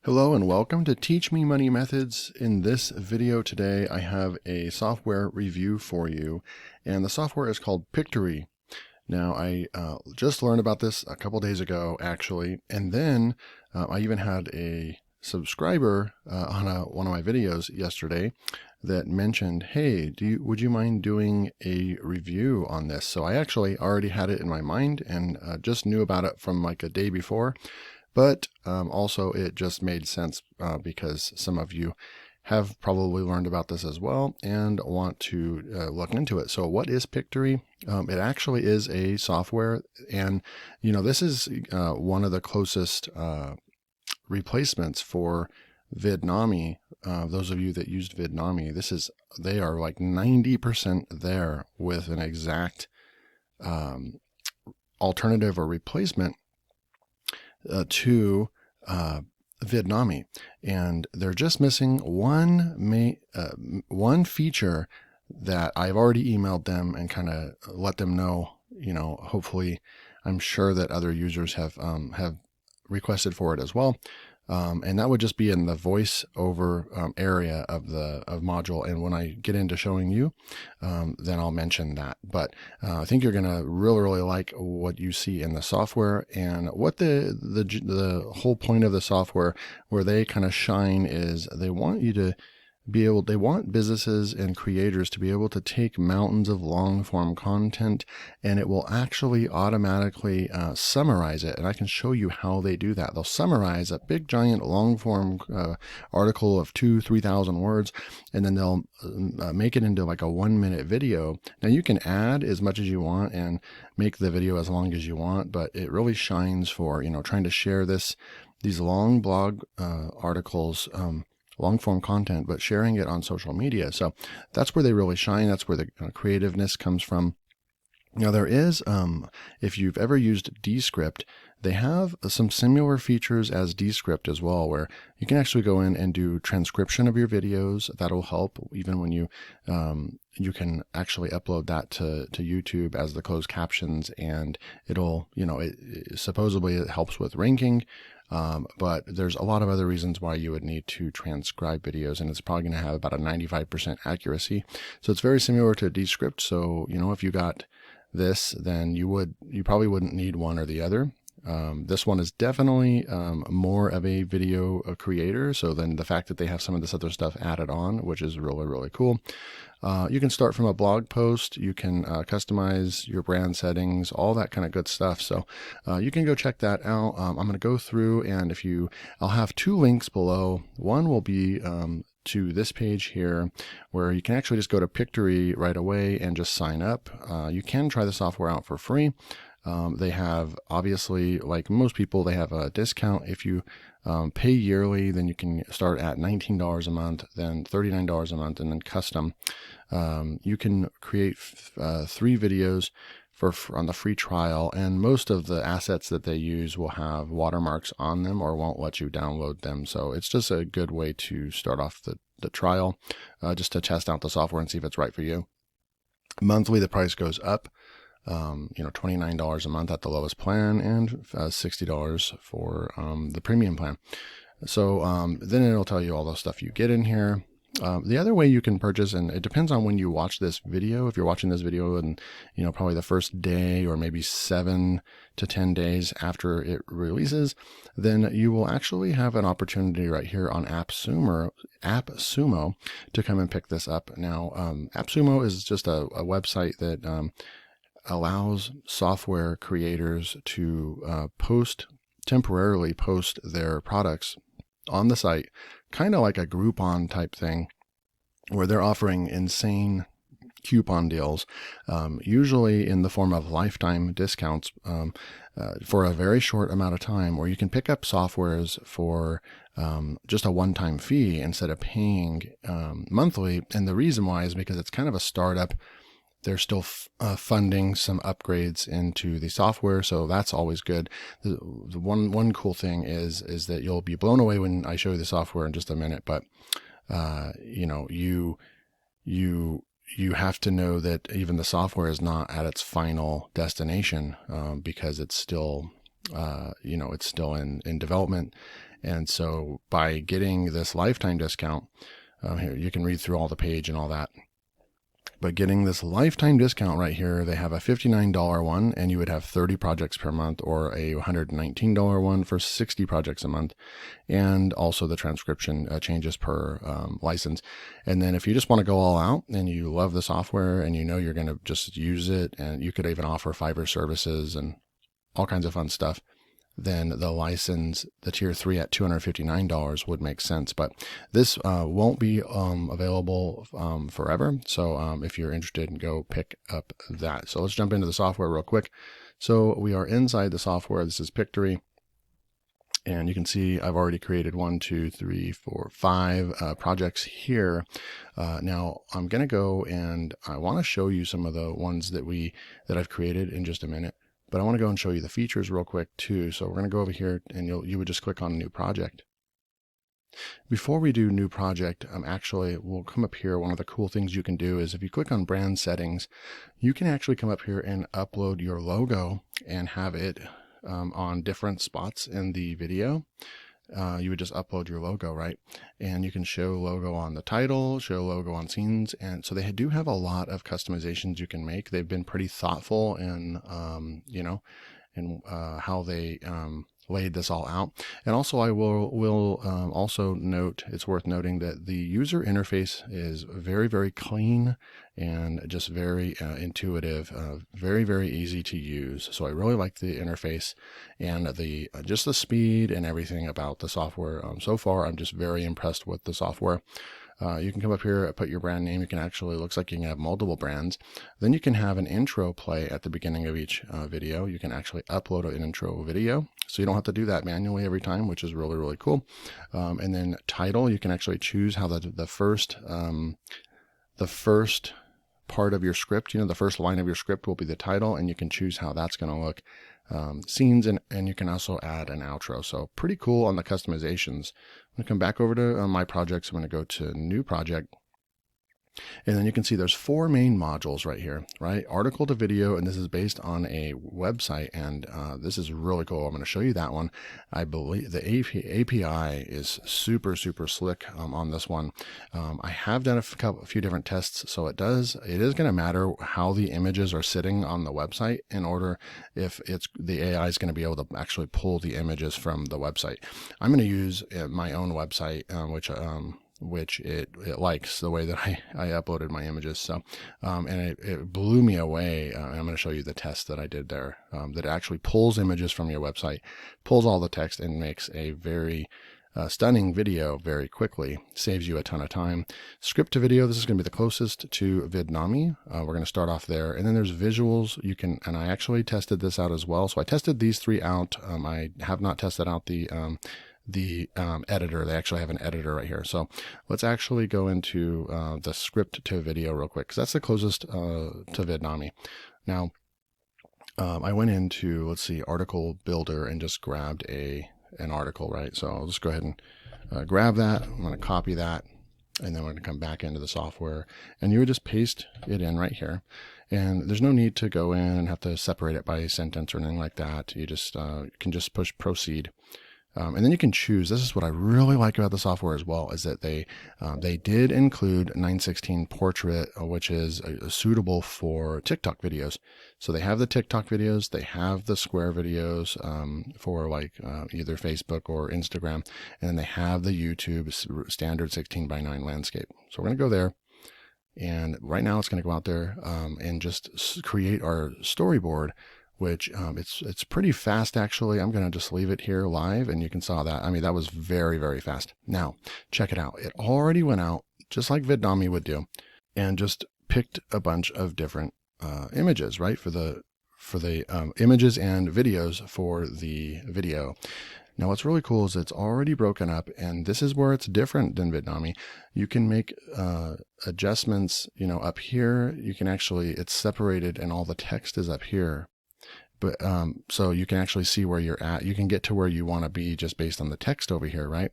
Hello and welcome to Teach Me Money Methods. In this video today, I have a software review for you, and the software is called Pictory. Now, I just learned about this a couple days ago, actually, and then I even had a subscriber on one of my videos yesterday that mentioned, hey, would you mind doing a review on this? So I actually already had it in my mind and just knew about it from like a day before. But also it just made sense because some of you have probably learned about this as well and want to look into it. So what is Pictory? It actually is a software, and this is one of the closest replacements for Vidnami. Those of you that used Vidnami, they are like 90% there with an exact alternative or replacement to Vidnami, and they're just missing one feature that I've already emailed them and kind of let them know. Hopefully, I'm sure that other users have requested for it as well. And that would just be in the voiceover area of module. And when I get into showing you, then I'll mention that. But I think you're going to really like what you see in the software, and what the whole point of the software where they kind of shine is they want you to they want businesses and creators to be able to take mountains of long form content, and it will actually automatically summarize it. And I can show you how they do that. They'll summarize a big giant long form article of 2,000-3,000 words, and then they'll make it into like a 1-minute video. Now you can add as much as you want and make the video as long as you want, but it really shines for trying to share these long blog articles, long form content, but sharing it on social media. So that's where they really shine. That's where the creativeness comes from. Now there is, if you've ever used Descript, they have some similar features as Descript as well, where you can actually go in and do transcription of your videos. That'll help even when you can actually upload that to YouTube as the closed captions, and it'll, supposedly it helps with ranking. But there's a lot of other reasons why you would need to transcribe videos, and it's probably going to have about a 95% accuracy. So it's very similar to Descript. So, if you got this, then you probably wouldn't need one or the other. This one is definitely more of a video creator. So then the fact that they have some of this other stuff added on, which is really cool. You can start from a blog post. You can customize your brand settings, all that kind of good stuff. So you can go check that out. I'm going to go through, and I'll have 2 links below. One will be to this page here, where you can actually just go to Pictory right away and just sign up. You can try the software out for free. They have, obviously, like most people, they have a discount. If you pay yearly, then you can start at $19 a month, then $39 a month, and then custom. You can create 3 videos on the free trial, and most of the assets that they use will have watermarks on them or won't let you download them. So it's just a good way to start off the trial, just to test out the software and see if it's right for you. Monthly, the price goes up. $29 a month at the lowest plan, and $60 for the premium plan. So then it'll tell you all the stuff you get in here. The other way you can purchase, and it depends on when you watch this video. If you're watching this video and probably the first day or maybe 7 to 10 days after it releases, then you will actually have an opportunity right here on AppSumo to come and pick this up. Now, AppSumo is just a website that allows software creators to temporarily post their products on the site, kind of like a Groupon type thing, where they're offering insane coupon deals, usually in the form of lifetime discounts for a very short amount of time, where you can pick up softwares for just a one-time fee instead of paying monthly. And the reason why is because it's kind of a startup. They're still funding some upgrades into the software, so that's always good. The one cool thing is that you'll be blown away when I show you the software in just a minute. But you have to know that even the software is not at its final destination, because it's still it's still in development. And so by getting this lifetime discount, here, you can read through all the page and all that. But getting this lifetime discount right here, they have a $59 one, and you would have 30 projects per month, or a $119 one for 60 projects a month, and also the transcription changes per license. And then if you just want to go all out and you love the software and you know you're going to just use it, and you could even offer Fiverr services and all kinds of fun stuff, then the license, the tier 3 at $259 would make sense. But this won't be available forever. So if you're interested, go pick up that. So let's jump into the software real quick. So we are inside the software. This is Pictory. And you can see I've already created 1, 2, 3, 4, 5 projects here. Now I'm going to go and I want to show you some of the ones that I've created in just a minute. But I want to go and show you the features real quick too. So we're going to go over here, and you would just click on new project. Before we do new project, actually we'll come up here. One of the cool things you can do is if you click on brand settings, you can actually come up here and upload your logo and have it on different spots in the video. You would just upload your logo, right? And you can show logo on the title, show logo on scenes. And so they do have a lot of customizations you can make. They've been pretty thoughtful in, how they laid this all out. And also I will also note, it's worth noting that the user interface is very, very clean and just very intuitive, very, very easy to use. So I really like the interface and the just the speed and everything about the software. So far, I'm just very impressed with the software. You can come up here, put your brand name. You can actually, looks like you can have multiple brands. Then you can have an intro play at the beginning of each video. You can actually upload an intro video, so you don't have to do that manually every time, which is really, really cool. And then title, you can actually choose how the first part of your script, the first line of your script will be the title, and you can choose how that's going to look. Scenes, and you can also add an outro. So pretty cool on the customizations. I'm going to come back over to my projects. I'm going to go to new project. And then you can see there's 4 main modules right here, right? Article to video, and this is based on a website, and this is really cool. I'm going to show you that one. I believe the API is super, super slick on this one. I have done a few different tests, so it is going to matter how the images are sitting on the website in order if the AI is going to be able to actually pull the images from the website. I'm going to use my own website, which it likes the way that I uploaded my images. So, and it blew me away. I'm going to show you the test that I did there, that actually pulls images from your website, pulls all the text, and makes a very stunning video very quickly. Saves you a ton of time. Script to video, this is going to be the closest to Vidnami. We're going to start off there. And then there's visuals. You can, and I actually tested this out as well. So I tested these 3 out. I have not tested out the editor. They actually have an editor right here. So let's actually go into the script to video real quick, because that's the closest to Vidnami. Now, I went into, let's see, article builder and just grabbed an article, right? So I'll just go ahead and grab that. I'm going to copy that, and then we're going to come back into the software, and you would just paste it in right here. And there's no need to go in and have to separate it by sentence or anything like that. You just can just push proceed. And then you can choose. This is what I really like about the software as well, is that they did include 916 portrait, which is suitable for TikTok videos. So they have the TikTok videos, they have the square videos for like either Facebook or Instagram, and then they have the YouTube standard 16:9 landscape. So we're going to go there. And right now it's going to go out there and just create our storyboard, which it's pretty fast actually. I'm going to just leave it here live, and you can saw that. I mean, that was very, very fast. Now, check it out. It already went out, just like Vidnami would do, and just picked a bunch of different images, right? For the images and videos for the video. Now, what's really cool is it's already broken up, and this is where it's different than Vidnami. You can make adjustments, up here. You can actually, it's separated and all the text is up here. But so you can actually see where you're at. You can get to where you want to be just based on the text over here, right?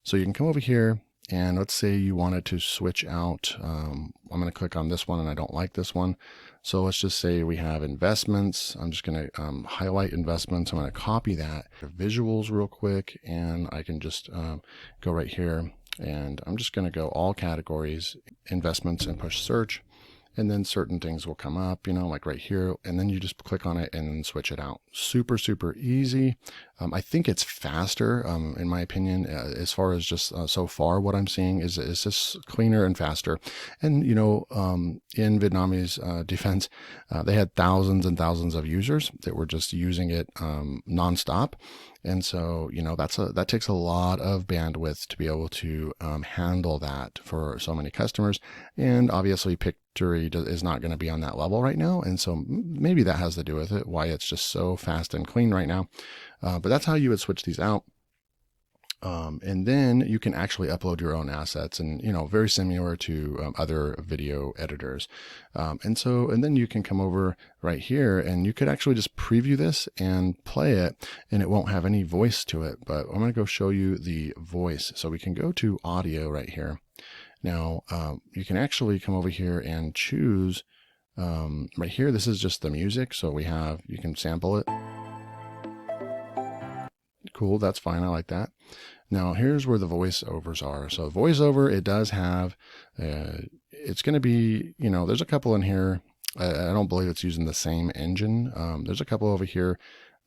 So you can come over here And let's say you wanted to switch out, I'm going to click on this one and I don't like this one. So let's just say we have investments. I'm just going to highlight investments. I'm going to copy that. Visuals real quick, and I can just go right here, and I'm just going to go all categories, investments, and push search. And then certain things will come up, you know, like right here, and then you just click on it and then switch it out. Super, super easy. I think it's faster, in my opinion, as far as just so far what I'm seeing is just cleaner and faster. And, you know, in Vidnami's defense, they had thousands and thousands of users that were just using it nonstop. And so, you know, that takes a lot of bandwidth to be able to handle that for so many customers. And obviously Pictory is not going to be on that level right now. And so maybe that has to do with it, why it's just so fast and clean right now. But that's how you would switch these out. And then you can actually upload your own assets, and, you know, very similar to other video editors. And then you can come over right here and you could actually just preview this and play it, and it won't have any voice to it. But I'm going to go show you the voice. So we can go to audio right here. Now, you can actually come over here and choose right here. This is just the music. So you can sample it. Cool, that's fine. I like that. Now here's where the voiceovers are. So voiceover, it does have, it's going to be, you know, there's a couple in here. I don't believe it's using the same engine. There's a couple over here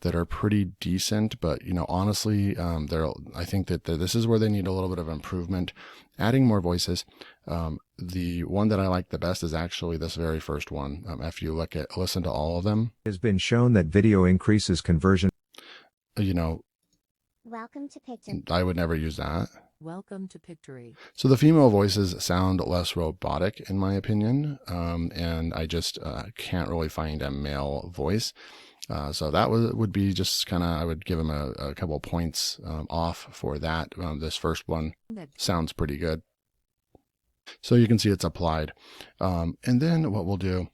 that are pretty decent, but, you know, honestly, I think that this is where they need a little bit of improvement, adding more voices. The one that I like the best is actually this very first one. If you listen to all of them, it has been shown that video increases conversion. You know, welcome to Pictory. I would never use that. Welcome to Pictory. So the female voices sound less robotic, in my opinion, and I just can't really find a male voice. So that would be just kind of, I would give him a couple points off for that. This first one sounds pretty good. So you can see it's applied. And then what we'll do,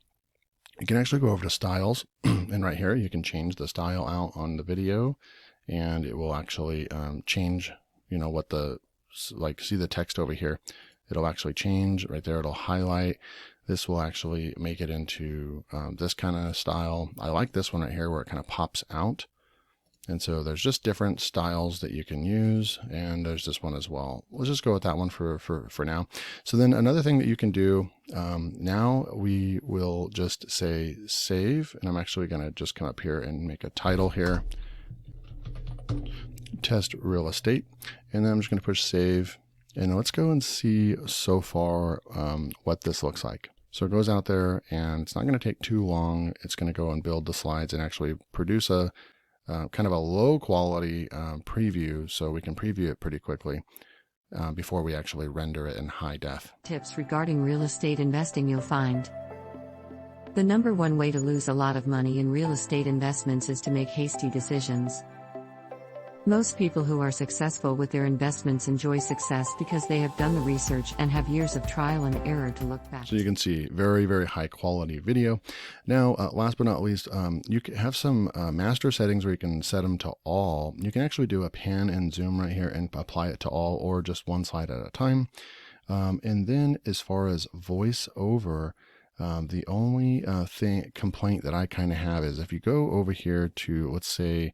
you can actually go over to styles, and right here you can change the style out on the video, and it will actually change, you know, what see the text over here. It'll actually change right there. It'll highlight. This will actually make it into this kind of style. I like this one right here where it kind of pops out. And so there's just different styles that you can use, and there's this one as well. Let's just go with that one for now. So then another thing that you can do, now we will just say save, and I'm actually going to just come up here and make a title here. Test real estate, and then I'm just going to push save, and let's go and see so far what this looks like. So it goes out there, and it's not going to take too long. It's going to go and build the slides and actually produce a kind of a low quality preview, so we can preview it pretty quickly before we actually render it in high def. Tips regarding real estate investing you'll find. The number one way to lose a lot of money in real estate investments is to make hasty decisions. Most people who are successful with their investments enjoy success because they have done the research and have years of trial and error to look back. So you can see very, very high quality video. Now, last but not least, you can have some master settings where you can set them to all. You can actually do a pan and zoom right here and apply it to all, or just one slide at a time. And then as far as voiceover, the only complaint that I kind of have is if you go over here to, let's say,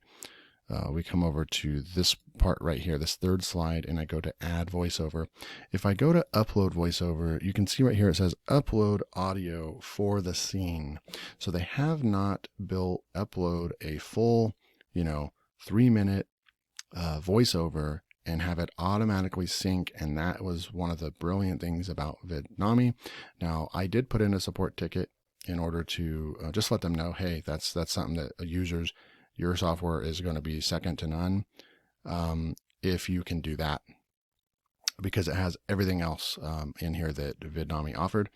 we come over to this part right here, this third slide, and I go to add voiceover. If I go to upload voiceover, you can see right here it says upload audio for the scene. So they have not upload a full, 3-minute voiceover and have it automatically sync. And that was one of the brilliant things about Vidnami. Now, I did put in a support ticket in order to just let them know, hey, that's something that your software is going to be second to none if you can do that, because it has everything else in here that Vidnami offered,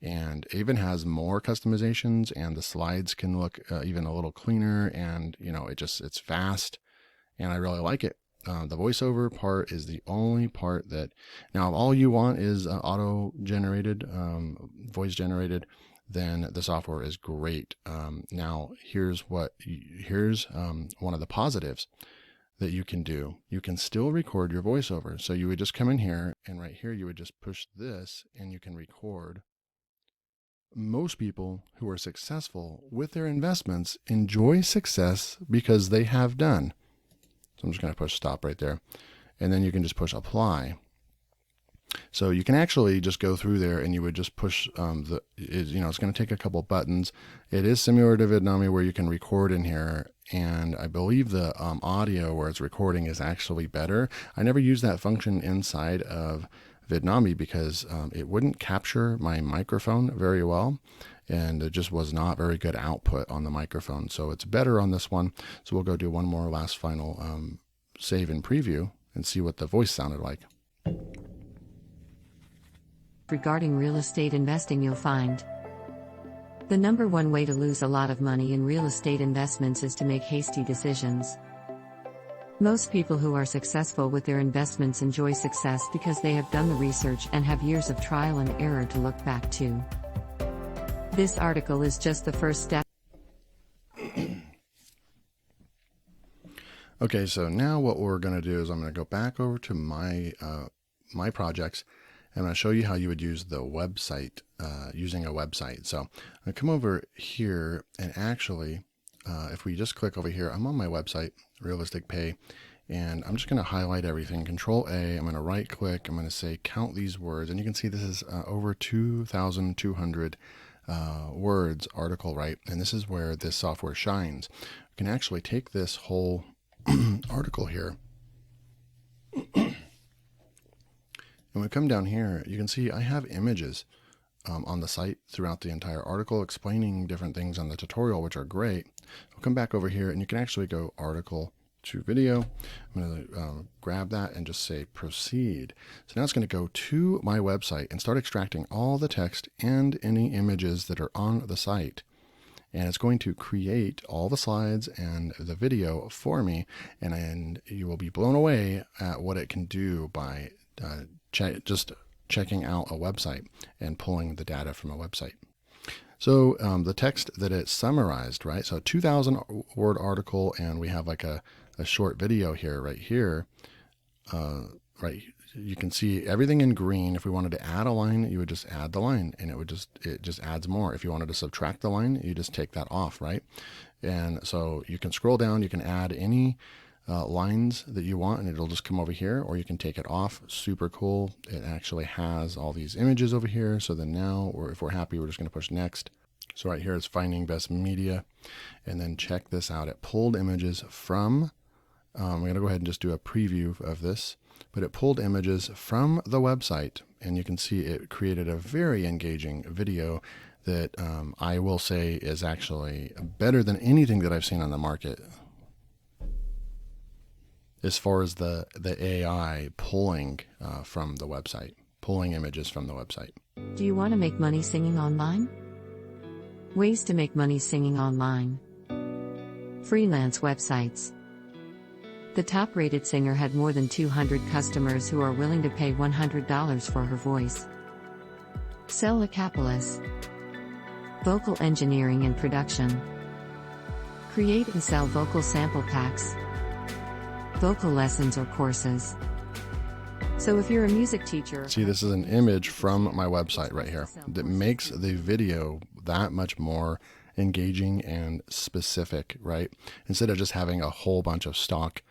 and it even has more customizations, and the slides can look even a little cleaner, and it's fast, and I really like it. The voiceover part is the only part that, now if all you want is auto generated, voice generated, then the software is great. Now here's one of the positives. that you can do. You can still record your voiceover. So you would just come in here, and right here you would just push this and you can record. Most people who are successful with their investments enjoy success because they have done. So I'm just going to push stop right there. And then you can just push apply. So you can actually just go through there and you would just push it's going to take a couple buttons. It is similar to Vidnami where you can record in here. And I believe the audio where it's recording is actually better. I never used that function inside of Vidnami because it wouldn't capture my microphone very well. And it just was not very good output on the microphone. So it's better on this one. So we'll go do one more last final save and preview and see what the voice sounded like. Regarding real estate investing, you'll find the number one way to lose a lot of money in real estate investments is to make hasty decisions. Most people who are successful with their investments enjoy success because they have done the research and have years of trial and error to look back to. This article is just the first step. Okay, so now what we're going to do is I'm going to go back over to my projects. I'm going to show you how you would use the website, using a website. So I come over here and actually, if we just click over here, I'm on my website, Realistic Pay, and I'm just going to highlight everything. Control A, I'm going to right click, I'm going to say count these words, and you can see this is over 2,200 words article, right? And this is where this software shines. You can actually take this whole article here. And when we come down here, you can see I have images on the site throughout the entire article explaining different things on the tutorial, which are great. I'll come back over here and you can actually go article to video. I'm going to grab that and just say proceed. So now it's going to go to my website and start extracting all the text and any images that are on the site. And it's going to create all the slides and the video for me. And you will be blown away at what it can do by just checking out a website and pulling the data from a website. So the text that it summarized, right? So a 2,000 word article, and we have like a short video here, right here, right? You can see everything in green. If we wanted to add a line, you would just add the line, and it just adds more. If you wanted to subtract the line, you just take that off, right? And so you can scroll down, you can add any lines that you want, and it'll just come over here, or you can take it off. Super cool. It actually has all these images over here. So then now, if we're happy, we're just going to push next. So right here it's finding best media, and then check this out. It pulled images from, we're going to go ahead and just do a preview of this, but it pulled images from the website, and you can see it created a very engaging video that I will say is actually better than anything that I've seen on the market as far as the AI pulling from the website, pulling images from the website. Do you want to make money singing online? Ways to make money singing online. Freelance websites. The top-rated singer had more than 200 customers who are willing to pay $100 for her voice. Sell a capitalist. Vocal engineering and production. Create and sell vocal sample packs. Vocal lessons or courses. So if you're a music teacher... See, this is an image from my website right here that makes the video that much more engaging and specific, right? Instead of just having a whole bunch of stock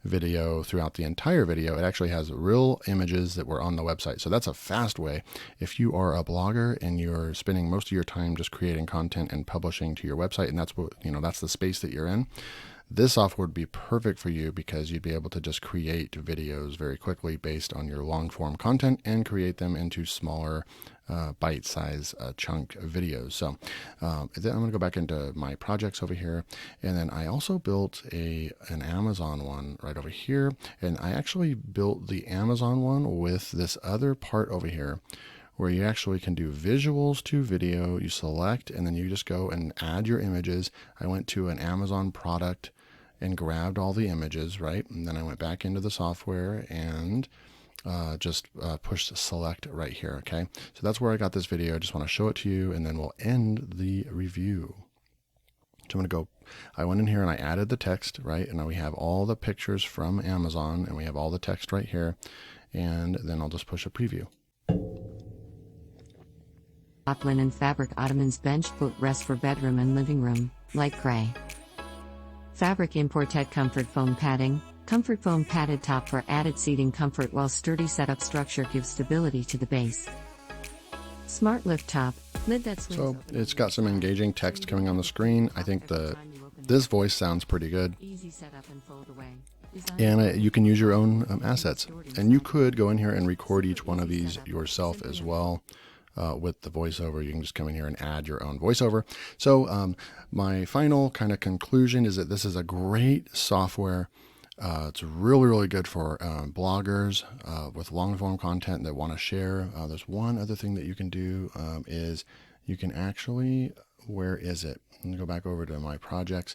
video throughout the entire video, it actually has real images that were on the website. So that's a fast way. If you are a blogger and you're spending most of your time just creating content and publishing to your website, and that's what, that's the space that you're in, this software would be perfect for you because you'd be able to just create videos very quickly based on your long form content and create them into smaller bite-size chunk videos. So then I'm going to go back into my projects over here, and then I also built an Amazon one right over here, and I actually built the Amazon one with this other part over here where you actually can do visuals to video. You select and then you just go and add your images. I went to an Amazon product and grabbed all the images, right? And then I went back into the software and just pushed select right here, okay? So that's where I got this video. I just want to show it to you, and then we'll end the review. So I'm going to go, I went in here and I added the text, right? And now we have all the pictures from Amazon and we have all the text right here. And then I'll just push a preview. Top linen fabric ottomans, bench, footrest for bedroom and living room, light gray. Fabric Imported comfort foam padding. Comfort foam padded top for added seating comfort while sturdy setup structure gives stability to the base. Smart lift top. Lid that swings So open. it's got some engaging text coming on the screen. I think this voice sounds pretty good. Easy setup and fold away. And you can use your own assets. And you could go in here and record each one of these yourself as well. With the voiceover, you can just come in here and add your own voiceover. So my final kind of conclusion is that this is a great software. It's really, really good for bloggers with long form content that want to share. There's one other thing that you can do is you can actually, where is it? Let me go back over to my projects.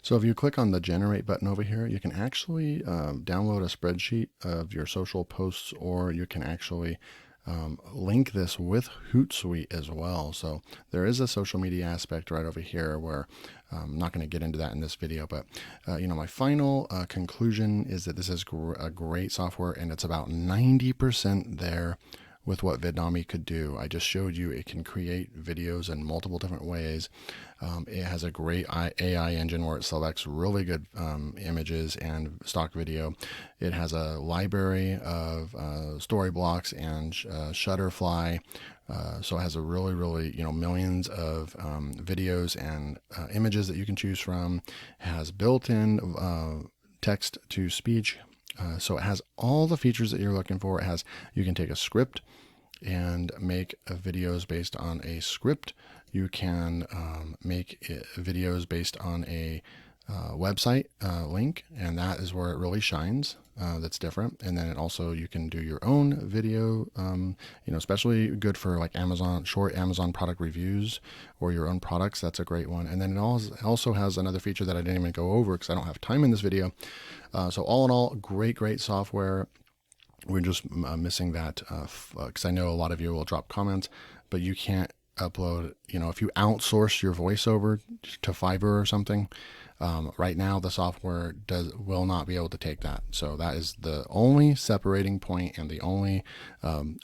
So if you click on the generate button over here, you can actually download a spreadsheet of your social posts, or you can actually link this with Hootsuite as well. So there is a social media aspect right over here where I'm not going to get into that in this video, but my final conclusion is that this is a great software, and it's about 90% there with what Vidnami could do. I just showed you it can create videos in multiple different ways. It has a great AI engine where it selects really good images and stock video. It has a library of story blocks and Shutterfly. So it has a really, really, millions of videos and images that you can choose from. It has built-in text to speech. So it has all the features that you're looking for. You can take a script and make videos based on a script. You can make videos based on a website link, and that is where it really shines. That's different. And then you can do your own video, especially good for like short Amazon product reviews or your own products. That's a great one. And then it also has another feature that I didn't even go over because I don't have time in this video. So all in all, great software. We're just missing that because I know a lot of you will drop comments, but you can't upload, if you outsource your voiceover to Fiverr or something, right now the software will not be able to take that. So that is the only separating point and the only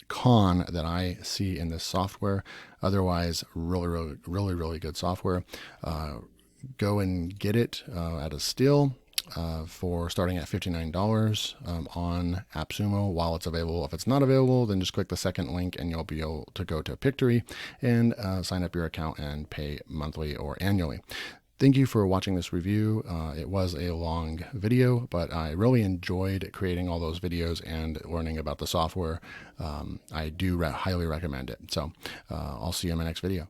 con that I see in this software. Otherwise, really good software. Go and get it at a steal. For starting at $59 on AppSumo while it's available. If it's not available, then just click the second link and you'll be able to go to Pictory and sign up your account and pay monthly or annually. Thank you for watching this review. It was a long video, but I really enjoyed creating all those videos and learning about the software. I do highly recommend it. So I'll see you in my next video.